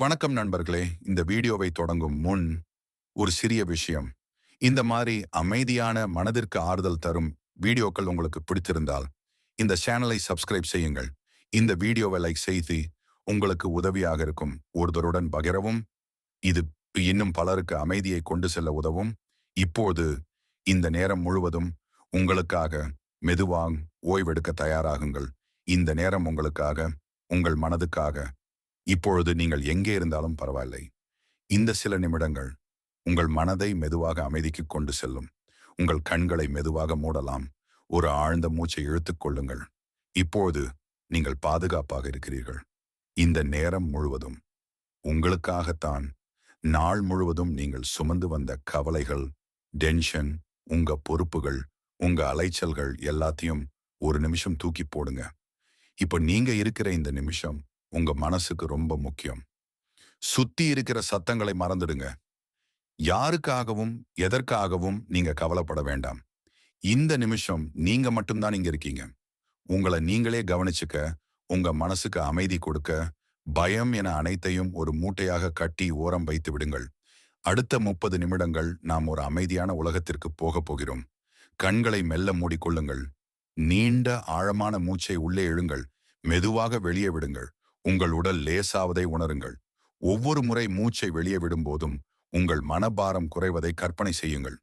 வணக்கம் நண்பர்களே. இந்த வீடியோவை தொடங்கும் முன் ஒரு சிறிய விஷயம். இந்த மாதிரி அமைதியான மனதிற்கு ஆறுதல் தரும் வீடியோக்கள் உங்களுக்கு பிடித்திருந்தால் இந்த சேனலை சப்ஸ்கிரைப் செய்யுங்கள். இந்த வீடியோவை லைக் செய்து உங்களுக்கு உதவியாக இருக்கும் ஒருவருடன் பகிரவும். இது இன்னும் பலருக்கு அமைதியை கொண்டு செல்ல உதவும். இப்போது இந்த நேரம் முழுவதும் உங்களுக்காக மெதுவாக ஓய்வெடுக்க தயாராகுங்கள். இந்த நேரம் உங்களுக்காக, உங்கள் மனதுக்காக. இப்பொழுது நீங்கள் எங்கே இருந்தாலும் பரவாயில்லை. இந்த சில நிமிடங்கள் உங்கள் மனதை மெதுவாக அமைதிக்கு கொண்டு செல்லும். உங்கள் கண்களை மெதுவாக மூடலாம். ஒரு ஆழ்ந்த மூச்சை இழுத்துக் கொள்ளுங்கள். இப்போது நீங்கள் பாதுகாப்பாக இருக்கிறீர்கள். இந்த நேரம் முழுவதும் உங்களுக்காகத்தான். நாள் முழுவதும் நீங்கள் சுமந்து வந்த கவலைகள், டென்ஷன், உங்க பொறுப்புகள், உங்க அலைச்சல்கள் எல்லாத்தையும் ஒரு நிமிஷம் தூக்கி போடுங்க. இப்போ நீங்க இருக்கிற இந்த நிமிஷம் உங்க மனசுக்கு ரொம்ப முக்கியம். சுத்தி இருக்கிற சத்தங்களை மறந்துடுங்க. யாருக்காகவும் எதற்காகவும் நீங்க கவலைப்பட வேண்டாம். இந்த நிமிஷம் நீங்க மட்டும்தான் இங்க இருக்கீங்க. உங்களை நீங்களே கவனிச்சுக்க, உங்க மனசுக்கு அமைதி கொடுக்க, பயம் என அனைத்தையும் ஒரு மூட்டையாக கட்டி ஓரம் வைத்து விடுங்கள். அடுத்த 30 நிமிடங்கள் நாம் ஒரு அமைதியான உலகத்திற்கு போகப் போகிறோம். கண்களை மெல்ல மூடிக்கொள்ளுங்கள். நீண்ட ஆழமான மூச்சை உள்ளே இழுங்கள். மெதுவாக வெளியே விடுங்கள். உங்கள் உடல் லேசாவதை உணருங்கள். ஒவ்வொரு முறை மூச்சை வெளியே விடும் போதும் உங்கள் மனபாரம் குறைவதை கற்பனை செய்யுங்கள்.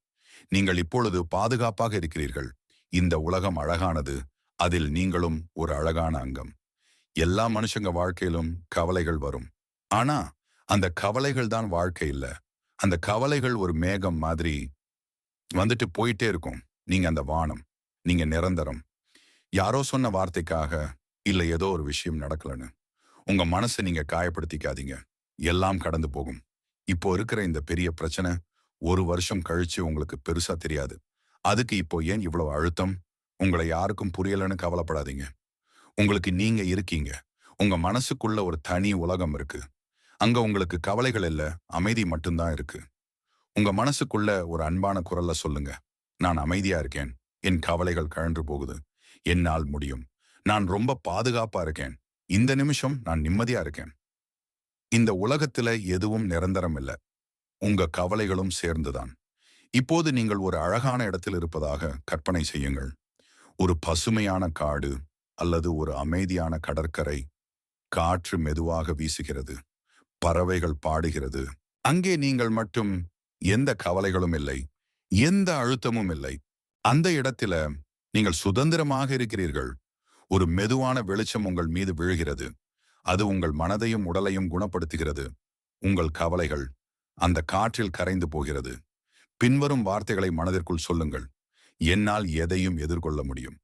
நீங்கள் இப்பொழுது பாதுகாப்பாக இருக்கிறீர்கள். இந்த உலகம் அழகானது. அதில் நீங்களும் ஒரு அழகான அங்கம். எல்லா மனுஷங்க வாழ்க்கையிலும் கவலைகள் வரும். ஆனா அந்த கவலைகள் தான் வாழ்க்கை இல்ல. அந்த கவலைகள் ஒரு மேகம் மாதிரி வந்துட்டு போயிட்டே இருக்கும். நீங்க அந்த வானம். நீங்க நிரந்தரம். யாரோ சொன்ன வார்த்தைக்காக இல்ல ஏதோ ஒரு விஷயம் நடக்கலன்னு உங்க மனசை நீங்க காயப்படுத்திக்காதீங்க. எல்லாம் கடந்து போகும். இப்போ இருக்கிற இந்த பெரிய பிரச்சனை 1 வருஷம் கழிச்சு உங்களுக்கு பெருசா தெரியாது. அதுக்கு இப்போ ஏன் இவ்வளவு அழுத்தம்? உங்களை யாருக்கும் புரியலன்னு கவலைப்படாதீங்க. உங்களுக்கு நீங்க இருக்கீங்க. உங்க மனசுக்குள்ள ஒரு தனி உலகம் இருக்கு. அங்க உங்களுக்கு கவலைகள் இல்ல, அமைதி மட்டும்தான் இருக்கு. உங்க மனசுக்குள்ள ஒரு அன்பான குரல்ல சொல்லுங்க, நான் அமைதியா இருக்கேன். என் கவலைகள் கழன்று போகுது. என்னால் முடியும். நான் ரொம்ப பாதுகாப்பா இருக்கேன். இந்த நிமிஷம் நான் நிம்மதியா இருக்கேன். இந்த உலகத்துல எதுவும் நிரந்தரம் இல்லை. உங்க கவலைகளும் சேர்ந்துதான். இப்போது நீங்கள் ஒரு அழகான இடத்தில் இருப்பதாக கற்பனை செய்யுங்கள். ஒரு பசுமையான காடு அல்லது ஒரு அமைதியான கடற்கரை. காற்று மெதுவாக வீசுகிறது. பறவைகள் பாடுகிறது. அங்கே நீங்கள் மட்டும். எந்த கவலைகளும் இல்லை. எந்த அழுத்தமும் இல்லை. அந்த இடத்துல நீங்கள் சுதந்திரமாக இருக்கிறீர்கள். ஒரு மெதுவான வெளிச்சம் உங்கள் மீது விழுகிறது. அது உங்கள் மனதையும் உடலையும் குணப்படுத்துகிறது. உங்கள் கவலைகள் அந்த காற்றில் கரைந்து போகிறது. பின்வரும் வார்த்தைகளை மனதிற்குள் சொல்லுங்கள். என்னால் எதையும் எதிர்கொள்ள முடியும்.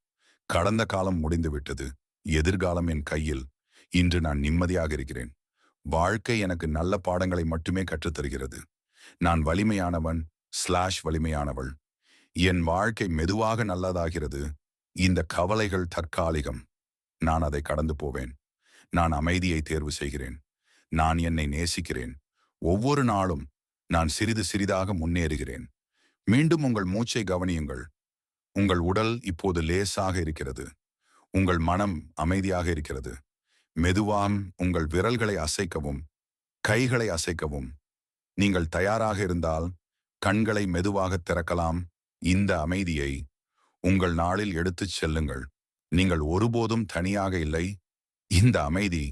கடந்த காலம் முடிந்துவிட்டது. எதிர்காலம் என் கையில். இன்று நான் நிம்மதியாக இருக்கிறேன். வாழ்க்கை எனக்கு நல்ல பாடங்களை மட்டுமே கற்றுத்தருகிறது. நான் வலிமையானவன் வலிமையானவள். என் வாழ்க்கை மெதுவாக நல்லதாகிறது. இந்த கவலைகள் தற்காலிகம். நான் அதை கடந்து போவேன். நான் அமைதியை தேர்வு செய்கிறேன். நான் என்னை நேசிக்கிறேன். ஒவ்வொரு நாளும் நான் சிறிது சிறிதாக முன்னேறுகிறேன். மீண்டும் உங்கள் மூச்சை கவனியுங்கள். உங்கள் உடல் இப்போது லேசாக இருக்கிறது. உங்கள் மனம் அமைதியாக இருக்கிறது. மெதுவாம் உங்கள் விரல்களை அசைக்கவும், கைகளை அசைக்கவும். நீங்கள் தயாராக இருந்தால் கண்களை மெதுவாக திறக்கலாம். இந்த அமைதியை உங்கள் நாளில் எடுத்துச் செல்லுங்கள். நீங்கள் ஒருபோதும் தனியாக இல்லை. இந்த அமைதி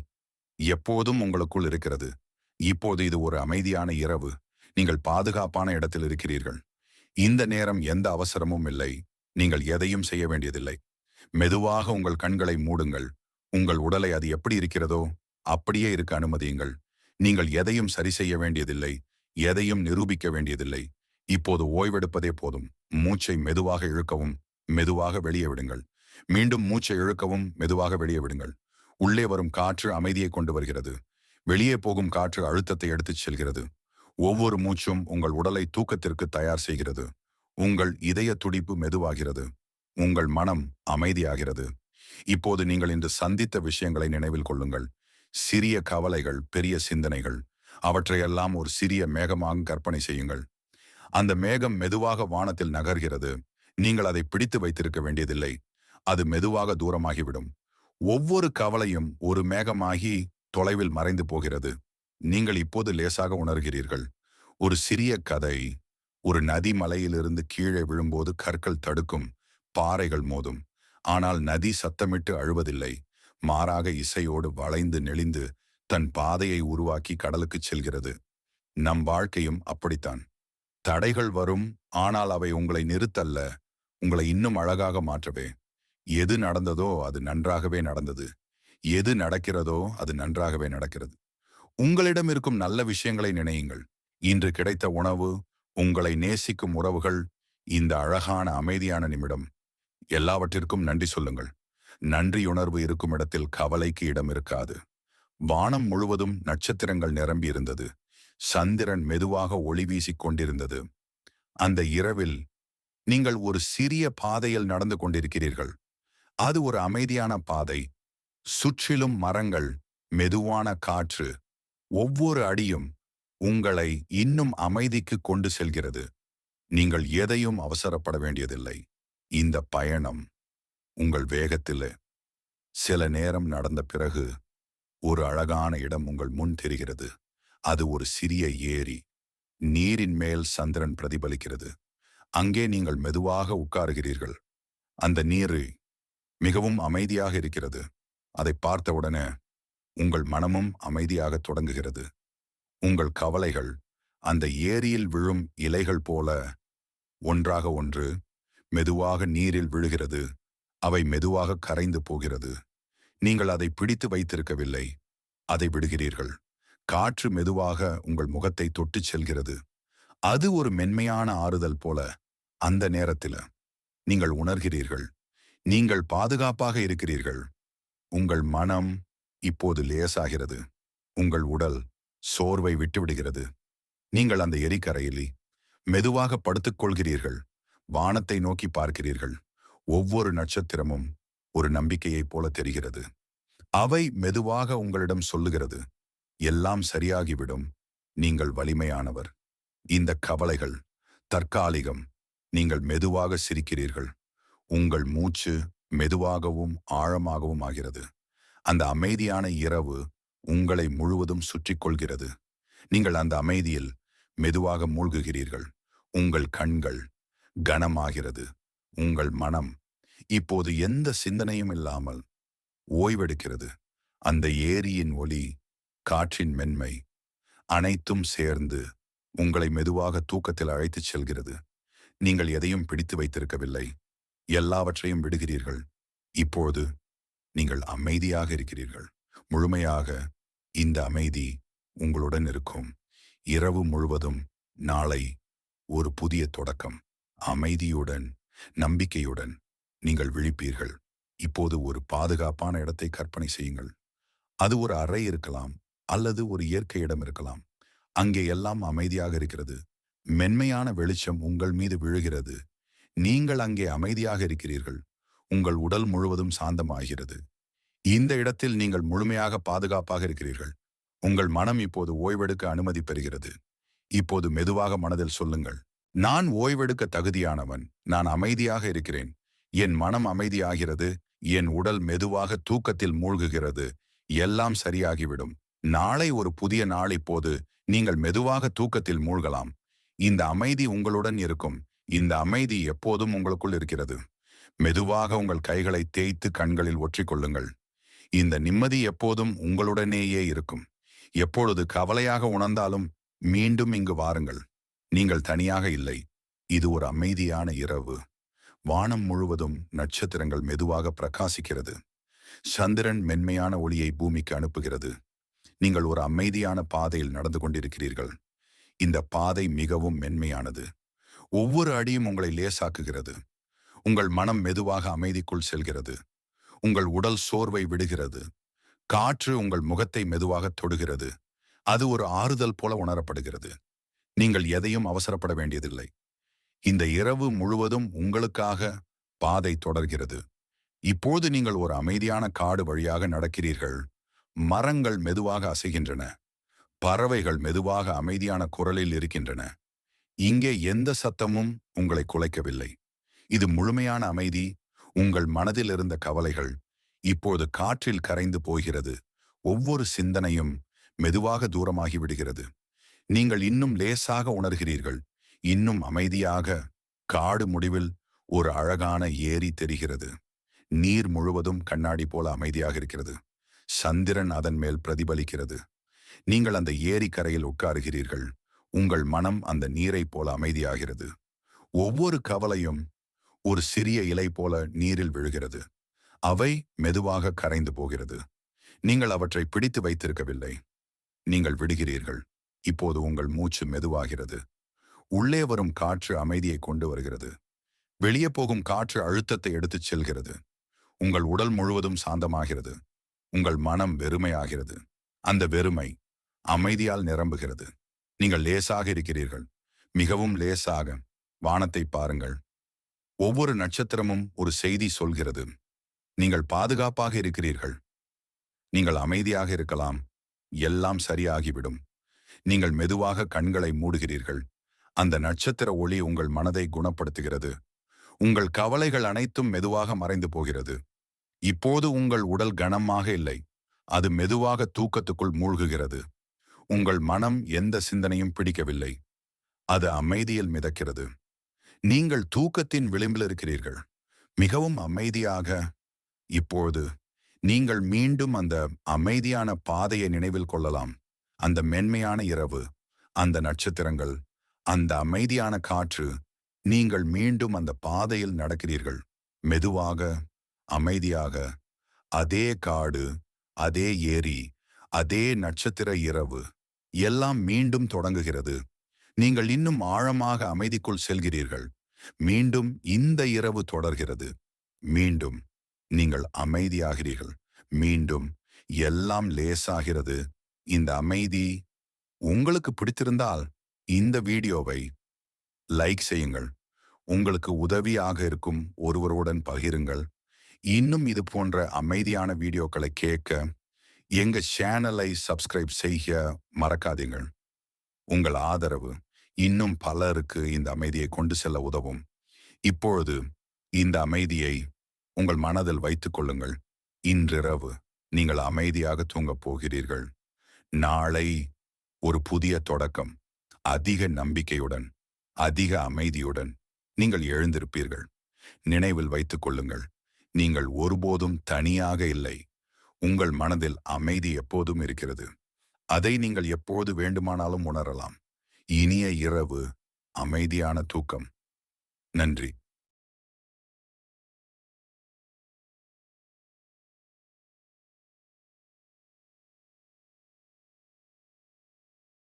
எப்போதும் உங்களுக்குள் இருக்கிறது. இப்போது இது ஒரு அமைதியான இரவு. நீங்கள் பாதுகாப்பான இடத்தில் இருக்கிறீர்கள். இந்த நேரம் எந்த அவசரமும் இல்லை. நீங்கள் எதையும் செய்ய வேண்டியதில்லை. மெதுவாக உங்கள் கண்களை மூடுங்கள். உங்கள் உடலை அது எப்படி இருக்கிறதோ அப்படியே இருக்க அனுமதியுங்கள். நீங்கள் எதையும் சரி செய்ய வேண்டியதில்லை. எதையும் நிரூபிக்க வேண்டியதில்லை. இப்போது ஓய்வெடுப்பதே போதும். மூச்சை மெதுவாக இழுக்கவும், மெதுவாக வெளியே விடுங்கள். மீண்டும் மூச்சை இழுக்கவும், மெதுவாக வெளியே விடுங்கள். உள்ளே வரும் காற்று அமைதியை கொண்டு வருகிறது. வெளியே போகும் காற்று அழுத்தத்தை எடுத்துச் செல்கிறது. ஒவ்வொரு மூச்சும் உங்கள் உடலை தூக்கத்திற்கு தயார் செய்கிறது. உங்கள் இதய துடிப்பு மெதுவாகிறது. உங்கள் மனம் அமைதியாகிறது. இப்போது நீங்கள் இன்று சந்தித்த விஷயங்களை நினைவில் கொள்ளுங்கள். சிறிய கவலைகள், பெரிய சிந்தனைகள். அவற்றையெல்லாம் ஒரு சிறிய மேகமாக கற்பனை செய்யுங்கள். அந்த மேகம் மெதுவாக வானத்தில் நகர்கிறது. நீங்கள் அதை பிடித்து வைத்திருக்க வேண்டியதில்லை. அது மெதுவாக தூரமாகிவிடும். ஒவ்வொரு கவலையும் ஒரு மேகமாகி தொலைவில் மறைந்து போகிறது. நீங்கள் இப்போது லேசாக உணர்கிறீர்கள். ஒரு சிறிய கதை. ஒரு நதி மலையிலிருந்து கீழே விழும்போது கற்கள் தடுக்கும், பாறைகள் மோதும். ஆனால் நதி சத்தமிட்டு அழுவதில்லை. மாறாக இசையோடு வளைந்து நெளிந்து தன் பாதையை உருவாக்கி கடலுக்குச் செல்கிறது. நம் வாழ்க்கையும் அப்படித்தான். தடைகள் வரும், ஆனால் அவை உங்களை நிறுத்தல்ல, உங்களை இன்னும் அழகாக மாற்றவே. எது நடந்ததோ அது நன்றாகவே நடந்தது. எது நடக்கிறதோ அது நன்றாகவே நடக்கிறது. உங்களிடம் இருக்கும் நல்ல விஷயங்களை நினையுங்கள். இன்று கிடைத்த உணவு, உங்களை நேசிக்கும் உறவுகள், இந்த அழகான அமைதியான நிமிடம். எல்லாவற்றிற்கும் நன்றி சொல்லுங்கள். நன்றியுணர்வு இருக்கும் இடத்தில் கவலைக்கு இடம் இருக்காது. வானம் முழுவதும் நட்சத்திரங்கள் நிரம்பி இருந்தது. சந்திரன் மெதுவாக ஒளி வீசிக் கொண்டிருந்தது. அந்த இரவில் நீங்கள் ஒரு சிறிய பாதையில் நடந்து கொண்டிருக்கிறீர்கள். அது ஒரு அமைதியான பாதை. சுற்றிலும் மரங்கள், மெதுவான காற்று. ஒவ்வொரு அடியும் உங்களை இன்னும் அமைதிக்கு கொண்டு செல்கிறது. நீங்கள் எதையும் அவசரப்பட வேண்டியதில்லை. இந்த பயணம் உங்கள் வேகத்தில் சில நேரம் நடந்த பிறகு ஒரு அழகான இடம் உங்கள் முன் தெரிகிறது. அது ஒரு சிறிய ஏரி. நீரின் மேல் சந்திரன் பிரதிபலிக்கிறது. அங்கே நீங்கள் மெதுவாக உட்காருகிறீர்கள். அந்த நீர் மிகவும் அமைதியாக இருக்கிறது. அதை பார்த்தவுடனே உங்கள் மனமும் அமைதியாக தொடங்குகிறது. உங்கள் கவலைகள் அந்த ஏரியில் விழும் இலைகள் போல ஒன்றாக ஒன்று மெதுவாக நீரில் விழுகிறது. அவை மெதுவாக கரைந்து போகிறது. நீங்கள் அதை பிடித்து வைத்திருக்கவில்லை, அதை விடுகிறீர்கள். காற்று மெதுவாக உங்கள் முகத்தை தொட்டுச் செல்கிறது. அது ஒரு மென்மையான ஆறுதல் போல. அந்த நேரத்தில் நீங்கள் உணர்கிறீர்கள், நீங்கள் பாதுகாப்பாக இருக்கிறீர்கள். உங்கள் மனம் இப்போது லேசாகிறது. உங்கள் உடல் சோர்வை விட்டுவிடுகிறது. நீங்கள் அந்த எரிக்கரையில் மெதுவாக படுத்துக் கொள்கிறீர்கள். வானத்தை நோக்கி பார்க்கிறீர்கள். ஒவ்வொரு நட்சத்திரமும் ஒரு நம்பிக்கையைப் போல தெரிகிறது. அவை மெதுவாக உங்களிடம் சொல்லுகிறது, எல்லாம் சரியாகிவிடும், நீங்கள் வலிமையானவர். இந்த கவலைகள் தற்காலிகம். நீங்கள் மெதுவாக சிரிக்கிறீர்கள். உங்கள் மூச்சு மெதுவாகவும் ஆழமாகவும் ஆகிறது. அந்த அமைதியான இரவு உங்களை முழுவதும் சுற்றிக் கொள்கிறது. நீங்கள் அந்த அமைதியில் மெதுவாக மூழ்குகிறீர்கள். உங்கள் கண்கள் கனமாகிறது. உங்கள் மனம் இப்போது எந்த சிந்தனையும் இல்லாமல் ஓய்வெடுக்கிறது. அந்த ஏரியின் ஒலி, காற்றின் மென்மை, அனைத்தும் சேர்ந்து உங்களை மெதுவாக தூக்கத்தில் அழைத்துச் செல்கிறது. நீங்கள் எதையும் பிடித்து வைத்திருக்கவில்லை. எல்லாவற்றையும் விடுகிறீர்கள். இப்போது நீங்கள் அமைதியாக இருக்கிறீர்கள். முழுமையாக இந்த அமைதி உங்களுடன் இருக்கும். இரவு முழுவதும் நாளை ஒரு புதிய தொடக்கம். அமைதியுடன், நம்பிக்கையுடன் நீங்கள் விழிப்பீர்கள். இப்போது ஒரு பாதுகாப்பான இடத்தை கற்பனை செய்யுங்கள். அது ஒரு அறை இருக்கலாம், அல்லது ஒரு இயற்கை இடம் இருக்கலாம். அங்கே எல்லாம் அமைதியாக இருக்கிறது. மென்மையான வெளிச்சம் உங்கள் மீது விழுகிறது. நீங்கள் அங்கே அமைதியாக இருக்கிறீர்கள். உங்கள் உடல் முழுவதும் சாந்தமாகிறது. இந்த இடத்தில் நீங்கள் முழுமையாக பாதுகாப்பாக இருக்கிறீர்கள். உங்கள் மனம் இப்போது ஓய்வெடுக்க அனுமதி பெறுகிறது. இப்போது மெதுவாக மனதில் சொல்லுங்கள், நான் ஓய்வெடுக்க தகுதியானவன். நான் அமைதியாக இருக்கிறேன். என் மனம் அமைதியாகிறது. என் உடல் மெதுவாக தூக்கத்தில் மூழ்குகிறது. எல்லாம் சரியாகிவிடும். நாளை ஒரு புதிய நாள். இப்போது நீங்கள் மெதுவாக தூக்கத்தில் மூழ்கலாம். இந்த அமைதி உங்களுடன் இருக்கும். இந்த அமைதி எப்போதும் உங்களுக்குள் இருக்கிறது. மெதுவாக உங்கள் கைகளை தேய்த்து கண்களில் ஒற்றிக்கொள்ளுங்கள். இந்த நிம்மதி எப்போதும் உங்களுடனேயே இருக்கும். எப்பொழுது கவலையாக உணர்ந்தாலும் மீண்டும் இங்கு வாருங்கள். நீங்கள் தனியாக இல்லை. இது ஒரு அமைதியான இரவு. வானம் முழுவதும் நட்சத்திரங்கள் மெதுவாக பிரகாசிக்கிறது. சந்திரன் மென்மையான ஒளியை பூமிக்கு அனுப்புகிறது. நீங்கள் ஒரு அமைதியான பாதையில் நடந்து கொண்டிருக்கிறீர்கள். இந்த பாதை மிகவும் மென்மையானது. ஒவ்வொரு அடியும் உங்களை லேசாக்குகிறது. உங்கள் மனம் மெதுவாக அமைதிக்குள் செல்கிறது. உங்கள் உடல் சோர்வை விடுகிறது. காற்று உங்கள் முகத்தை மெதுவாக தொடுகிறது. அது ஒரு ஆறுதல் போல உணரப்படுகிறது. நீங்கள் எதையும் அவசரப்பட வேண்டியதில்லை. இந்த இரவு முழுவதும் உங்களுக்காக பாதை தொடர்கிறது. இப்போது நீங்கள் ஒரு அமைதியான காடு வழியாக நடக்கிறீர்கள். மரங்கள் மெதுவாக அசைகின்றன. பறவைகள் மெதுவாக அமைதியான குரலில் இருக்கின்றன. இங்கே எந்த சத்தமும் உங்களை குலைக்கவில்லை. இது முழுமையான அமைதி. உங்கள் மனதில் இருந்த கவலைகள் இப்போது காற்றில் கரைந்து போகிறது. ஒவ்வொரு சிந்தனையும் மெதுவாக தூரமாகி விடுகிறது. நீங்கள் இன்னும் லேசாக உணர்கிறீர்கள். இன்னும் அமைதியாக. காடு முடிவில் ஒரு அழகான ஏரி தெரிகிறது. நீர் முழுவதும் கண்ணாடி போல அமைதியாக இருக்கிறது. சந்திரன் அதன் மேல் பிரதிபலிக்கிறது. நீங்கள் அந்த ஏரி கரையில் உட்காருகிறீர்கள். உங்கள் மனம் அந்த நீரைப் போல அமைதியாகிறது. ஒவ்வொரு கவலையும் ஒரு சிறிய இலை போல நீரில் விழுகிறது. அவை மெதுவாக கரைந்து போகிறது. நீங்கள் அவற்றை பிடித்து வைத்திருக்கவில்லை. நீங்கள் விடுகிறீர்கள். இப்போது உங்கள் மூச்சு மெதுவாகிறது. உள்ளே வரும் காற்று அமைதியை கொண்டு வருகிறது. வெளியே போகும் காற்று அழுத்தத்தை எடுத்துச் செல்கிறது. உங்கள் உடல் முழுவதும் சாந்தமாகிறது. உங்கள் மனம் வெறுமையாகிறது. அந்த வெறுமை அமைதியால் நிரம்புகிறது. நீங்கள் லேசாக இருக்கிறீர்கள். மிகவும் லேசாக. வானத்தை பாருங்கள். ஒவ்வொரு நட்சத்திரமும் ஒரு செய்தி சொல்கிறது. நீங்கள் பாதுகாப்பாக இருக்கிறீர்கள். நீங்கள் அமைதியாக இருக்கலாம். எல்லாம் சரியாகிவிடும். நீங்கள் மெதுவாக கண்களை மூடுகிறீர்கள். அந்த நட்சத்திர ஒளி உங்கள் மனதை குணப்படுத்துகிறது. உங்கள் கவலைகள் அனைத்தும் மெதுவாக மறைந்து போகிறது. இப்போது உங்கள் உடல் கனமாக இல்லை. அது மெதுவாக தூக்கத்துக்குள் மூழ்குகிறது. உங்கள் மனம் எந்த சிந்தனையும் பிடிக்கவில்லை. அது அமைதியில் மிதக்கிறது. நீங்கள் தூக்கத்தின் விளிம்பில் இருக்கிறீர்கள். மிகவும் அமைதியாக. இப்போது நீங்கள் மீண்டும் அந்த அமைதியான பாதையை நினைவில் கொள்ளலாம். அந்த மென்மையான இரவு, அந்த நட்சத்திரங்கள், அந்த அமைதியான காற்று. நீங்கள் மீண்டும் அந்த பாதையில் நடக்கிறீர்கள். மெதுவாக, அமைதியாக. அதே காடு, அதே ஏரி, அதே நட்சத்திர இரவு. எல்லாம் மீண்டும் தொடங்குகிறது. நீங்கள் இன்னும் ஆழமாக அமைதிக்குள் செல்கிறீர்கள். மீண்டும் இந்த இரவு தொடர்கிறது. மீண்டும் நீங்கள் அமைதியாகிறீர்கள். மீண்டும் எல்லாம் லேசாகிறது. இந்த அமைதி உங்களுக்கு பிடித்திருந்தால் இந்த வீடியோவை லைக் செய்யுங்கள். உங்களுக்கு உதவியாக இருக்கும் ஒருவருடன் பகிருங்கள். இன்னும் இது போன்ற அமைதியான வீடியோக்களை கேட்க எங்க சேனலை சப்ஸ்கிரைப் செய்ய மறக்காதீங்கள். உங்கள் ஆதரவு இன்னும் பலருக்கு இந்த அமைதியை கொண்டு செல்ல உதவும். இப்பொழுது இந்த அமைதியை உங்கள் மனதில் வைத்துக் கொள்ளுங்கள். இன்றிரவு நீங்கள் அமைதியாக தூங்கப் போகிறீர்கள். நாளை ஒரு புதிய தொடக்கம். அதிக நம்பிக்கையுடன், அதிக அமைதியுடன் நீங்கள் எழுந்திருப்பீர்கள். நினைவில் வைத்துக் கொள்ளுங்கள், நீங்கள் ஒருபோதும் தனியாக இல்லை. உங்கள் மனதில் அமைதி எப்போதும் இருக்கிறது. அதை நீங்கள் எப்போது வேண்டுமானாலும் உணரலாம். இனிய இரவு, அமைதியான தூக்கம். நன்றி.